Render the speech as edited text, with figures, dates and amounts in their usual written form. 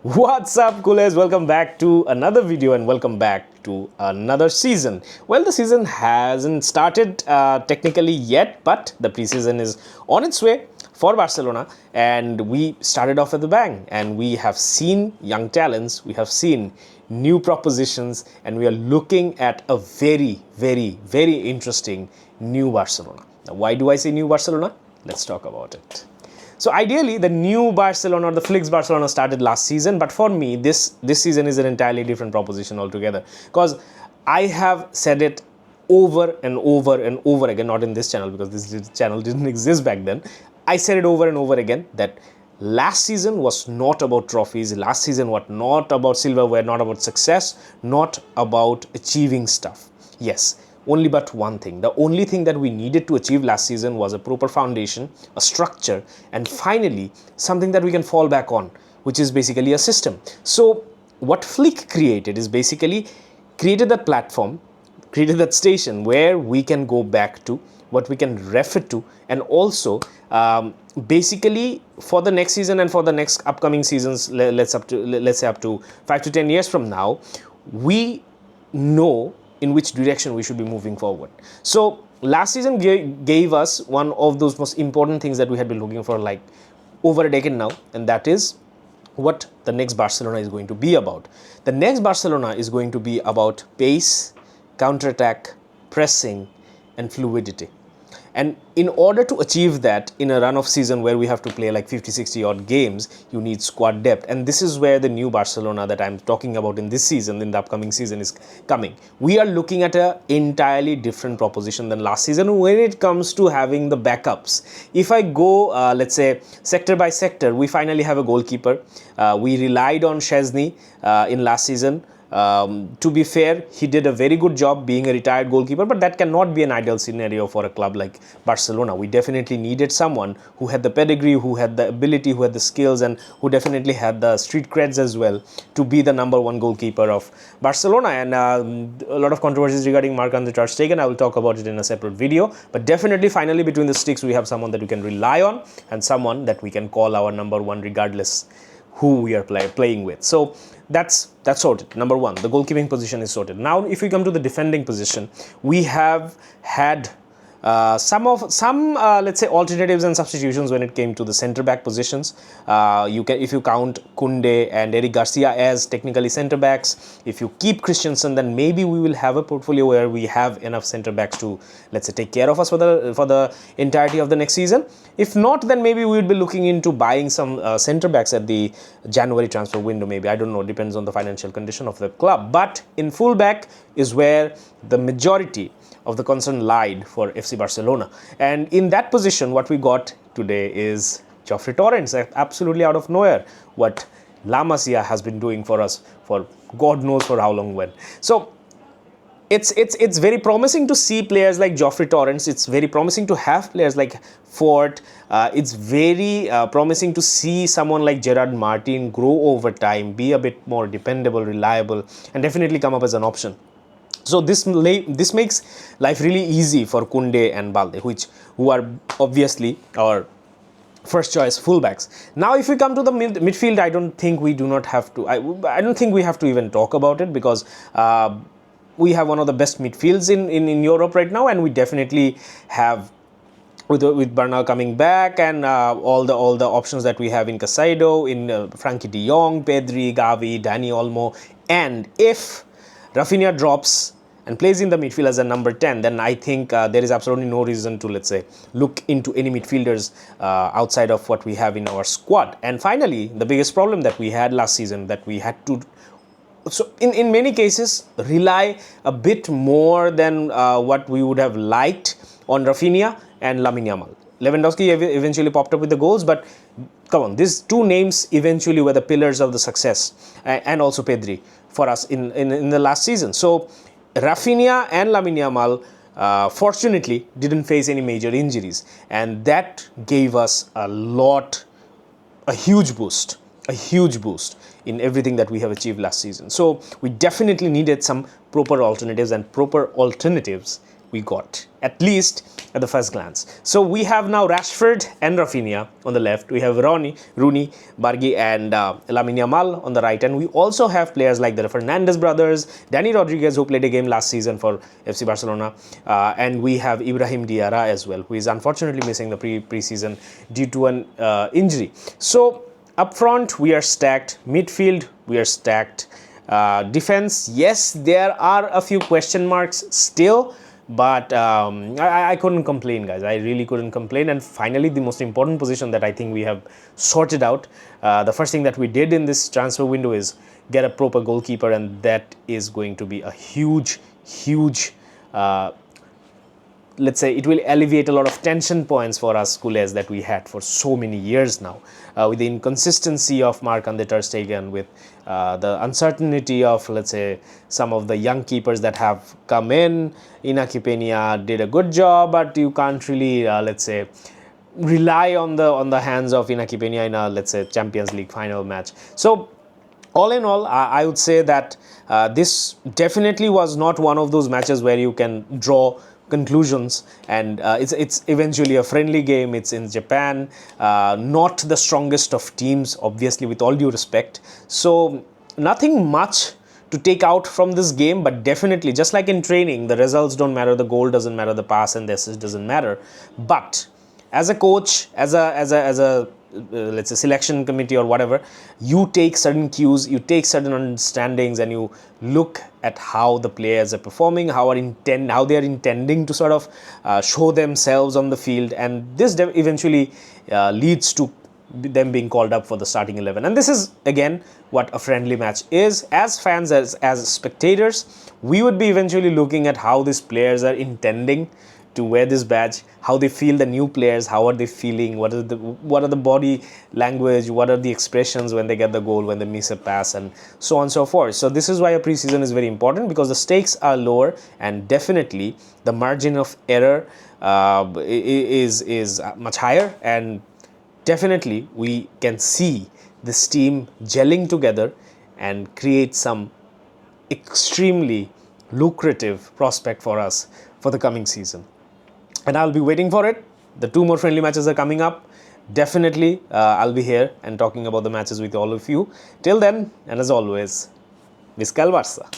What's up, coolers? Welcome back to another video and welcome back to another season. Well, the season hasn't started technically yet, but the preseason is on its way for Barcelona, and we started off with a bang. And we have seen young talents, we have seen new propositions, and we are looking at a very, very, very interesting new Barcelona. Now, why do I say new Barcelona? Let's talk about it. So ideally, the new Barcelona or the Flicks Barcelona started last season, but for me, this season is an entirely different proposition altogether. Because I have said it over and over and over again, not in this channel because this channel didn't exist back then. I said it over and over again that last season was not about trophies. Last season was not about silverware, not about success, not about achieving stuff. Yes, only but one thing. The only thing that we needed to achieve last season was a proper foundation, a structure, and finally something that we can fall back on, which is basically a system. So what Flick created is basically created that platform, created that station where we can go back to, what we can refer to, and also basically for the next season and for the next upcoming seasons, let's say up to 5 to 10 years from now, we know in which direction we should be moving forward. So last season gave us one of those most important things that we had been looking for like over a decade now, and that is what the next Barcelona is going to be about. The next Barcelona is going to be about pace, counter-attack, pressing, and fluidity. And in order to achieve that in a run of season where we have to play like 50-60 odd games, you need squad depth. And this is where the new Barcelona that I'm talking about in this season, in the upcoming season, is coming. We are looking at an entirely different proposition than last season when it comes to having the backups. If I go, let's say, sector by sector, we finally have a goalkeeper. We relied on Szczesny in last season. To be fair, he did a very good job being a retired goalkeeper, but that cannot be an ideal scenario for a club like Barcelona. We definitely needed someone who had the pedigree, who had the ability, who had the skills, and who definitely had the street creds as well to be the number one goalkeeper of Barcelona. And a lot of controversies regarding Marc-Andre ter Stegen. I will talk about it in a separate video, but definitely finally between the sticks we have someone that we can rely on and someone that we can call our number one regardless who we are playing with. So that's sorted. Number one, the goalkeeping position is sorted. Now if we come to the defending position, we have had some let's say alternatives and substitutions when it came to the centre back positions. If you count Koundé and Eric Garcia as technically centre backs, if you keep Christensen, then maybe we will have a portfolio where we have enough centre backs to, let's say, take care of us for the entirety of the next season. If not, then maybe we would be looking into buying some centre backs at the January transfer window. Maybe, I don't know, depends on the financial condition of the club. But in full back is where the majority of the concern lied for FC Barcelona. And in that position, what we got today is Jofre Torrens, absolutely out of nowhere, what La Masia has been doing for us for God knows for how long when. So it's very promising to see players like Jofre Torrens. It's very promising to have players like Fort. It's very promising to see someone like Gerard Martin grow over time, be a bit more dependable, reliable, and definitely come up as an option. So this makes life really easy for Koundé and Balde, who are obviously our first choice fullbacks. Now if we come to the midfield, I don't think we have to even talk about it, because we have one of the best midfields in Europe right now, and we definitely have with Bernal coming back and all the options that we have in Casado, in Frankie de Jong, Pedri, Gavi, Dani Olmo, and if Rafinha drops and plays in the midfield as a number 10, then I think there is absolutely no reason to, let's say, look into any midfielders outside of what we have in our squad. And finally, the biggest problem that we had last season, that we had to, so in many cases, rely a bit more than what we would have liked on Rafinha and Lamine Yamal. Lewandowski eventually popped up with the goals, but come on, these two names eventually were the pillars of the success, and also Pedri for us in the last season. So Rafinha and Lamine Yamal fortunately didn't face any major injuries, and that gave us a huge boost in everything that we have achieved last season. So we definitely needed some proper alternatives, and proper alternatives we got, at least at the first glance. So we have now Rashford and Rafinha on the left. We have Rooney, Bargi and Lamine Yamal on the right. And we also have players like the Fernandes brothers, Danny Rodriguez, who played a game last season for FC Barcelona. And we have Ibrahim Diarra as well, who is unfortunately missing the preseason due to an injury. So up front, we are stacked. Midfield, we are stacked. Defense, yes, there are a few question marks still, but I couldn't complain, guys. I really couldn't complain. And finally, the most important position that I think we have sorted out. The first thing that we did in this transfer window is get a proper goalkeeper, and that is going to be a huge, let's say it will alleviate a lot of tension points for us culés that we had for so many years now. With the inconsistency of Marc-André ter Stegen, with the uncertainty of, let's say, some of the young keepers that have come in. Inaki Peña did a good job, but you can't really, let's say, rely on the hands of Inaki Peña in a, let's say, Champions League final match. So all in all, I would say that this definitely was not one of those matches where you can draw conclusions, and it's eventually a friendly game. It's in Japan, not the strongest of teams, obviously, with all due respect. So nothing much to take out from this game, but definitely, just like in training, the results don't matter, the goal doesn't matter, the pass and the assist doesn't matter. But as a coach, as a let's say selection committee or whatever, you take certain cues, you take certain understandings, and you look at how the players are performing, how they are intending to sort of show themselves on the field, and this eventually leads to them being called up for the starting 11. And this is again what a friendly match is. As fans, as spectators, we would be eventually looking at how these players are intending to wear this badge, how they feel, the new players, how are they feeling, what are the body language, what are the expressions when they get the goal, when they miss a pass, and so on and so forth. So this is why a preseason is very important, because the stakes are lower, and definitely the margin of error is much higher, and definitely we can see this team gelling together and create some extremely lucrative prospect for us for the coming season. And I'll be waiting for it. The 2 more friendly matches are coming up. Definitely, I'll be here and talking about the matches with all of you. Till then, and as always, Visca el Barça.